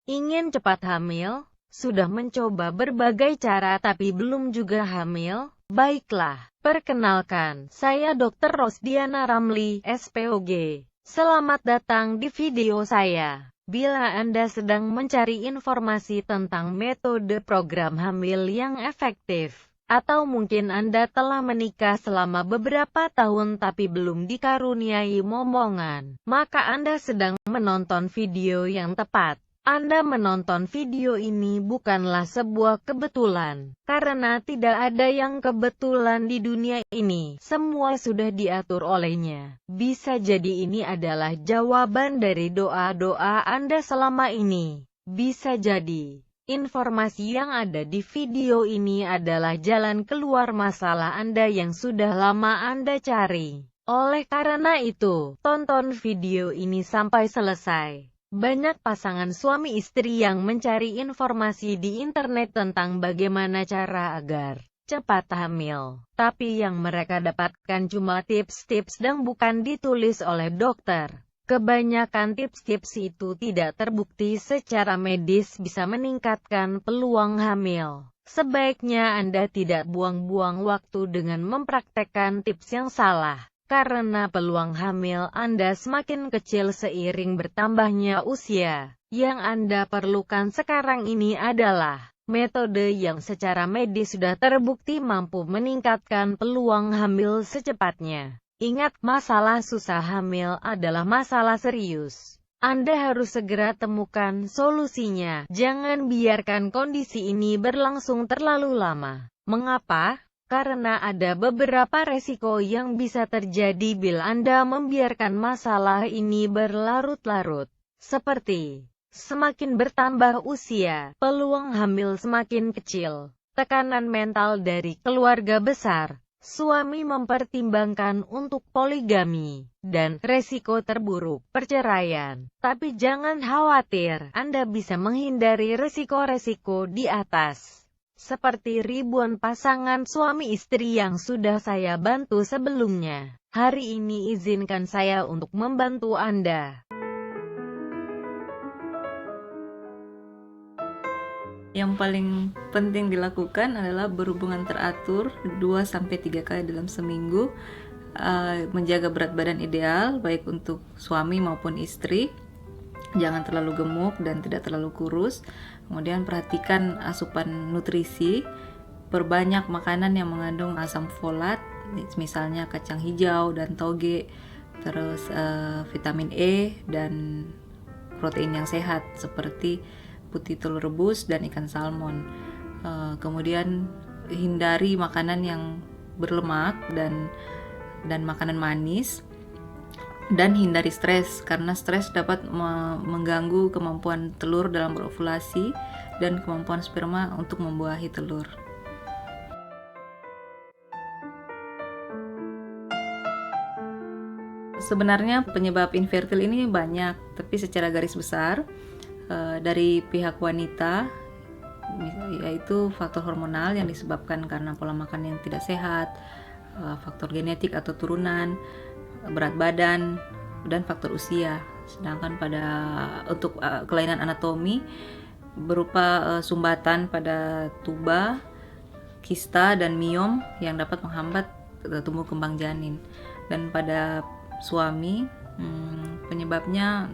Ingin cepat hamil? Sudah mencoba berbagai cara tapi belum juga hamil? Baiklah, perkenalkan, saya Dr. Rosdiana Ramli, SPOG. Selamat datang di video saya. Bila Anda sedang mencari informasi tentang metode program hamil yang efektif, atau mungkin Anda telah menikah selama beberapa tahun tapi belum dikaruniai momongan, maka Anda sedang menonton video yang tepat. Anda menonton video ini bukanlah sebuah kebetulan, karena tidak ada yang kebetulan di dunia ini. Semua sudah diatur olehnya. Bisa jadi ini adalah jawaban dari doa-doa Anda selama ini. Bisa jadi informasi yang ada di video ini adalah jalan keluar masalah Anda yang sudah lama Anda cari. Oleh karena itu, tonton video ini sampai selesai. Banyak pasangan suami istri yang mencari informasi di internet tentang bagaimana cara agar cepat hamil. Tapi yang mereka dapatkan cuma tips-tips dan bukan ditulis oleh dokter. Kebanyakan tips-tips itu tidak terbukti secara medis bisa meningkatkan peluang hamil. Sebaiknya Anda tidak buang-buang waktu dengan mempraktekkan tips yang salah. Karena peluang hamil Anda semakin kecil seiring bertambahnya usia. Yang Anda perlukan sekarang ini adalah metode yang secara medis sudah terbukti mampu meningkatkan peluang hamil secepatnya. Ingat, masalah susah hamil adalah masalah serius. Anda harus segera temukan solusinya. Jangan biarkan kondisi ini berlangsung terlalu lama. Mengapa? Karena ada beberapa resiko yang bisa terjadi bila Anda membiarkan masalah ini berlarut-larut. Seperti, semakin bertambah usia, peluang hamil semakin kecil, tekanan mental dari keluarga besar, suami mempertimbangkan untuk poligami, dan resiko terburuk, perceraian. Tapi jangan khawatir, Anda bisa menghindari resiko-resiko di atas. Seperti ribuan pasangan suami istri yang sudah saya bantu sebelumnya. Hari ini izinkan saya untuk membantu Anda. Yang paling penting dilakukan adalah berhubungan teratur 2-3 kali dalam seminggu, menjaga berat badan ideal baik untuk suami maupun istri. Jangan terlalu gemuk dan tidak terlalu kurus. Kemudian perhatikan asupan nutrisi, perbanyak makanan yang mengandung asam folat, misalnya kacang hijau dan toge, terus vitamin E dan protein yang sehat seperti putih telur rebus dan ikan salmon. Kemudian hindari makanan yang berlemak dan makanan manis. Dan hindari stres, karena stres dapat mengganggu kemampuan telur dalam berovulasi dan kemampuan sperma untuk membuahi telur. Sebenarnya penyebab infertil ini banyak, tapi secara garis besar dari pihak wanita, yaitu faktor hormonal yang disebabkan karena pola makan yang tidak sehat, faktor genetik atau turunan, berat badan, dan faktor usia. Sedangkan untuk kelainan anatomi berupa sumbatan pada tuba, kista, dan miom yang dapat menghambat tumbuh kembang janin. Dan pada suami penyebabnya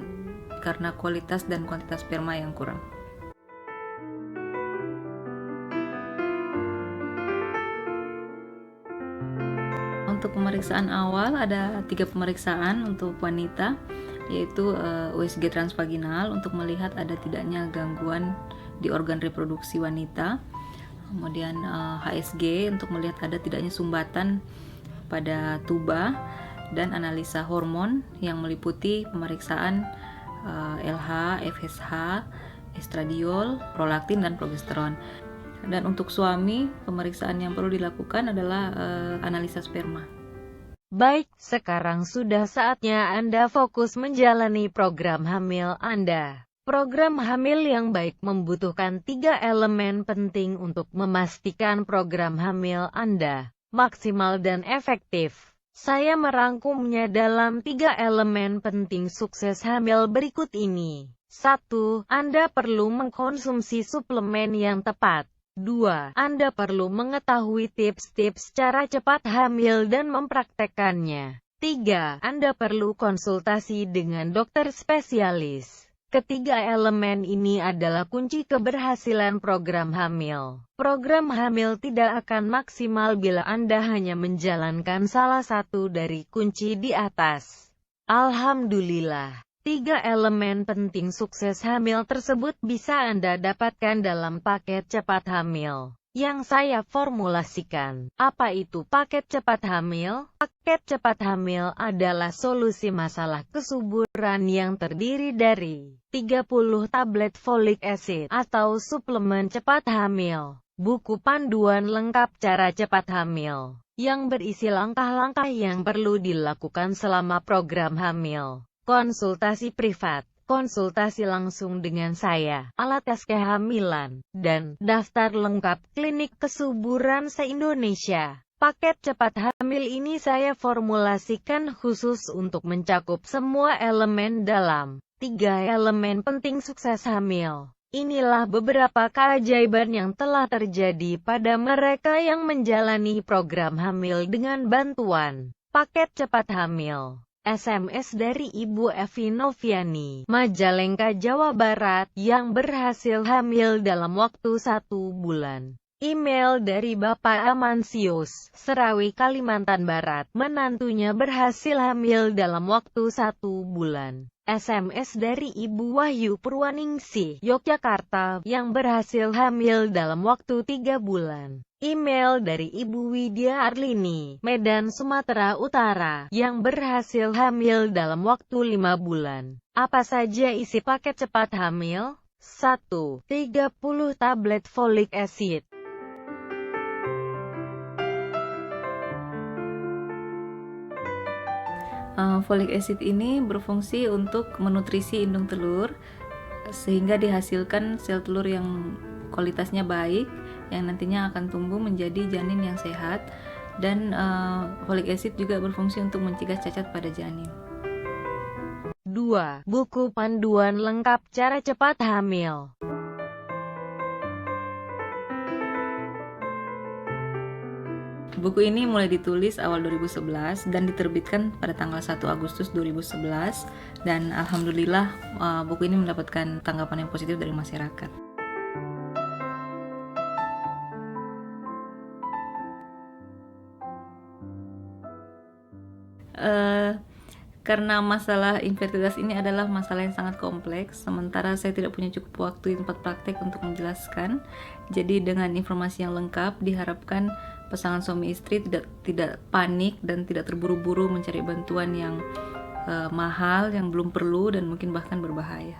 karena kualitas dan kuantitas sperma yang kurang. Untuk pemeriksaan awal ada 3 pemeriksaan untuk wanita, yaitu USG transvaginal untuk melihat ada tidaknya gangguan di organ reproduksi wanita, kemudian HSG untuk melihat ada tidaknya sumbatan pada tuba, dan analisa hormon yang meliputi pemeriksaan LH, FSH, estradiol, prolaktin, dan progesteron. Dan untuk suami, pemeriksaan yang perlu dilakukan adalah analisa sperma. Baik, sekarang sudah saatnya Anda fokus menjalani program hamil Anda. Program hamil yang baik membutuhkan 3 elemen penting untuk memastikan program hamil Anda maksimal dan efektif. Saya merangkumnya dalam 3 elemen penting sukses hamil berikut ini. 1. Anda perlu mengkonsumsi suplemen yang tepat. 2. Anda perlu mengetahui tips-tips cara cepat hamil dan mempraktekkannya. 3. Anda perlu konsultasi dengan dokter spesialis. Ketiga elemen ini adalah kunci keberhasilan program hamil. Program hamil tidak akan maksimal bila Anda hanya menjalankan salah satu dari kunci di atas. Alhamdulillah, 3 elemen penting sukses hamil tersebut bisa Anda dapatkan dalam paket cepat hamil yang saya formulasikan. Apa itu paket cepat hamil? Paket cepat hamil adalah solusi masalah kesuburan yang terdiri dari 30 tablet folic acid atau suplemen cepat hamil, buku panduan lengkap cara cepat hamil, yang berisi langkah-langkah yang perlu dilakukan selama program hamil, konsultasi privat, konsultasi langsung dengan saya, alat tes kehamilan, dan daftar lengkap klinik kesuburan se-Indonesia. Paket cepat hamil ini saya formulasikan khusus untuk mencakup semua elemen dalam 3 elemen penting sukses hamil. Inilah beberapa keajaiban yang telah terjadi pada mereka yang menjalani program hamil dengan bantuan paket cepat hamil. SMS dari Ibu Evi Noviani, Majalengka, Jawa Barat, yang berhasil hamil dalam waktu 1 bulan. Email dari Bapak Amansius, Serawi, Kalimantan Barat, menantunya berhasil hamil dalam waktu 1 bulan. SMS dari Ibu Wahyu Purwaningsih, Yogyakarta, yang berhasil hamil dalam waktu 3 bulan. Email dari Ibu Widya Arlini, Medan, Sumatera Utara, yang berhasil hamil dalam waktu 5 bulan. Apa saja isi paket cepat hamil? 1. 30 tablet folic acid. Folic acid ini berfungsi untuk menutrisi indung telur sehingga dihasilkan sel telur yang kualitasnya baik yang nantinya akan tumbuh menjadi janin yang sehat, dan folic acid juga berfungsi untuk mencegah cacat pada janin. 2. Buku panduan lengkap cara cepat hamil. Buku ini mulai ditulis awal 2011 dan diterbitkan pada tanggal 1 Agustus 2011, dan alhamdulillah buku ini mendapatkan tanggapan yang positif dari masyarakat. Karena masalah infertilitas ini adalah masalah yang sangat kompleks, sementara saya tidak punya cukup waktu di tempat praktek untuk menjelaskan. Jadi dengan informasi yang lengkap, diharapkan pasangan suami istri tidak panik dan tidak terburu-buru mencari bantuan yang mahal, yang belum perlu, dan mungkin bahkan berbahaya.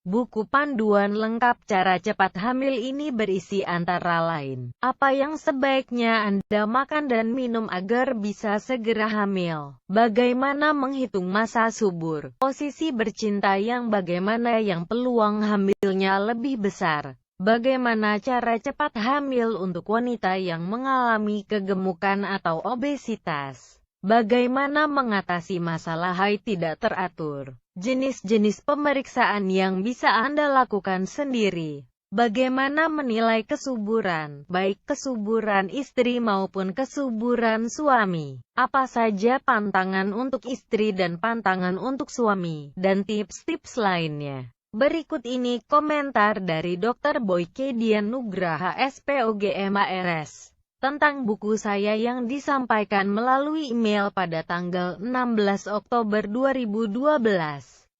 Buku panduan lengkap cara cepat hamil ini berisi antara lain, apa yang sebaiknya Anda makan dan minum agar bisa segera hamil, bagaimana menghitung masa subur, posisi bercinta yang bagaimana yang peluang hamilnya lebih besar, bagaimana cara cepat hamil untuk wanita yang mengalami kegemukan atau obesitas, bagaimana mengatasi masalah haid tidak teratur, jenis-jenis pemeriksaan yang bisa Anda lakukan sendiri, bagaimana menilai kesuburan, baik kesuburan istri maupun kesuburan suami, apa saja pantangan untuk istri dan pantangan untuk suami, dan tips-tips lainnya. Berikut ini komentar dari Dr. Boyke Dian Nugraha SPOG MARS tentang buku saya yang disampaikan melalui email pada tanggal 16 Oktober 2012.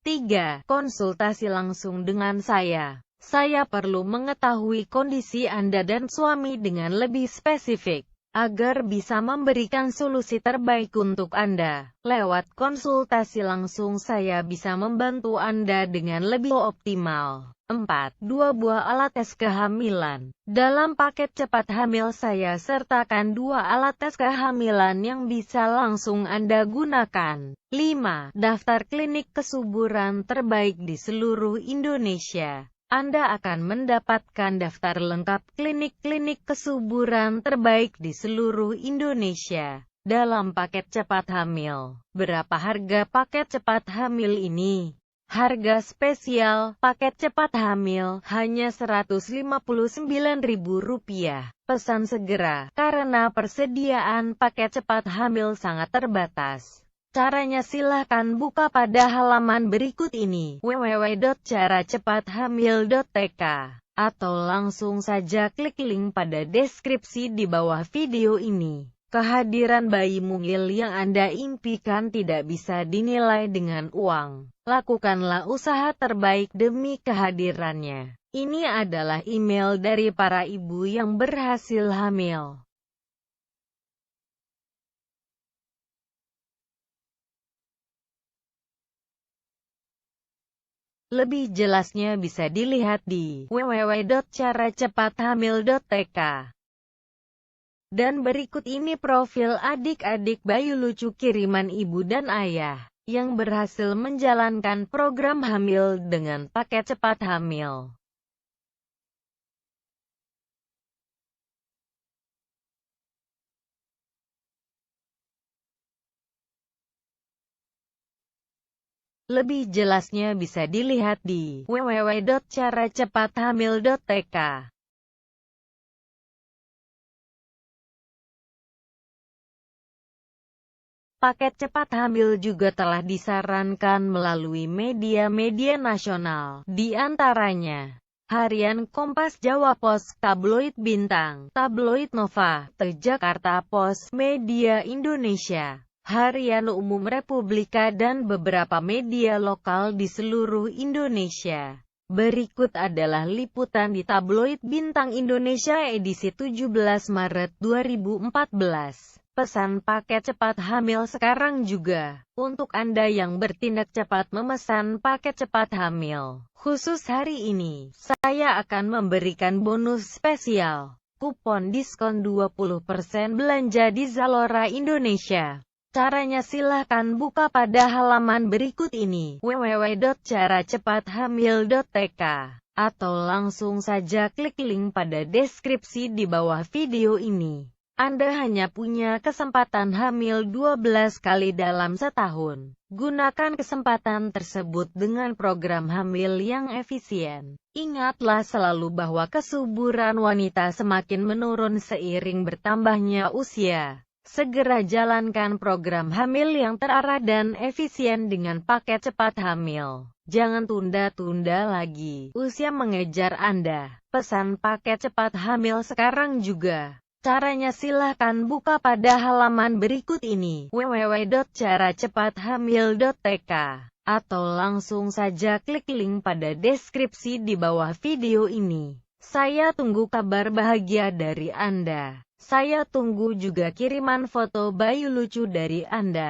3. Konsultasi langsung dengan saya. Saya perlu mengetahui kondisi Anda dan suami dengan lebih spesifik, agar bisa memberikan solusi terbaik untuk Anda. Lewat konsultasi langsung saya bisa membantu Anda dengan lebih optimal. 4. 2 buah alat tes kehamilan. Dalam paket cepat hamil saya sertakan 2 alat tes kehamilan yang bisa langsung Anda gunakan. 5. Daftar klinik kesuburan terbaik di seluruh Indonesia. Anda akan mendapatkan daftar lengkap klinik-klinik kesuburan terbaik di seluruh Indonesia. dalam paket cepat hamil. Berapa harga paket cepat hamil ini? Harga spesial paket cepat hamil hanya Rp159.000. Pesan segera, karena persediaan paket cepat hamil sangat terbatas. Caranya silahkan buka pada halaman berikut ini, www.caracepathamil.tk, atau langsung saja klik link pada deskripsi di bawah video ini. Kehadiran bayi mungil yang Anda impikan tidak bisa dinilai dengan uang. Lakukanlah usaha terbaik demi kehadirannya. Ini adalah email dari para ibu yang berhasil hamil. Lebih jelasnya bisa dilihat di www.caracepathamil.tk. Dan berikut ini profil adik-adik bayi lucu kiriman ibu dan ayah yang berhasil menjalankan program hamil dengan paket cepat hamil. Lebih jelasnya bisa dilihat di www.caracepathamil.tk. Paket cepat hamil juga telah disarankan melalui media-media nasional, di antaranya Harian Kompas, Jawa Pos, Tabloid Bintang, Tabloid Nova, Jakarta Pos, Media Indonesia, Harian Umum Republika dan beberapa media lokal di seluruh Indonesia. Berikut adalah liputan di Tabloid Bintang Indonesia edisi 17 Maret 2014. Pesan paket cepat hamil sekarang juga. Untuk Anda yang bertindak cepat memesan paket cepat hamil, khusus hari ini, saya akan memberikan bonus spesial. Kupon diskon 20% belanja di Zalora Indonesia. Caranya silahkan buka pada halaman berikut ini, www.caracepathamil.tk, atau langsung saja klik link pada deskripsi di bawah video ini. Anda hanya punya kesempatan hamil 12 kali dalam setahun. Gunakan kesempatan tersebut dengan program hamil yang efisien. Ingatlah selalu bahwa kesuburan wanita semakin menurun seiring bertambahnya usia. Segera jalankan program hamil yang terarah dan efisien dengan paket cepat hamil. Jangan tunda-tunda lagi. Usia mengejar Anda. Pesan paket cepat hamil sekarang juga. Caranya silahkan buka pada halaman berikut ini, www.caracepathamil.tk, atau langsung saja klik link pada deskripsi di bawah video ini. Saya tunggu kabar bahagia dari Anda. Saya tunggu juga kiriman foto bayi lucu dari Anda.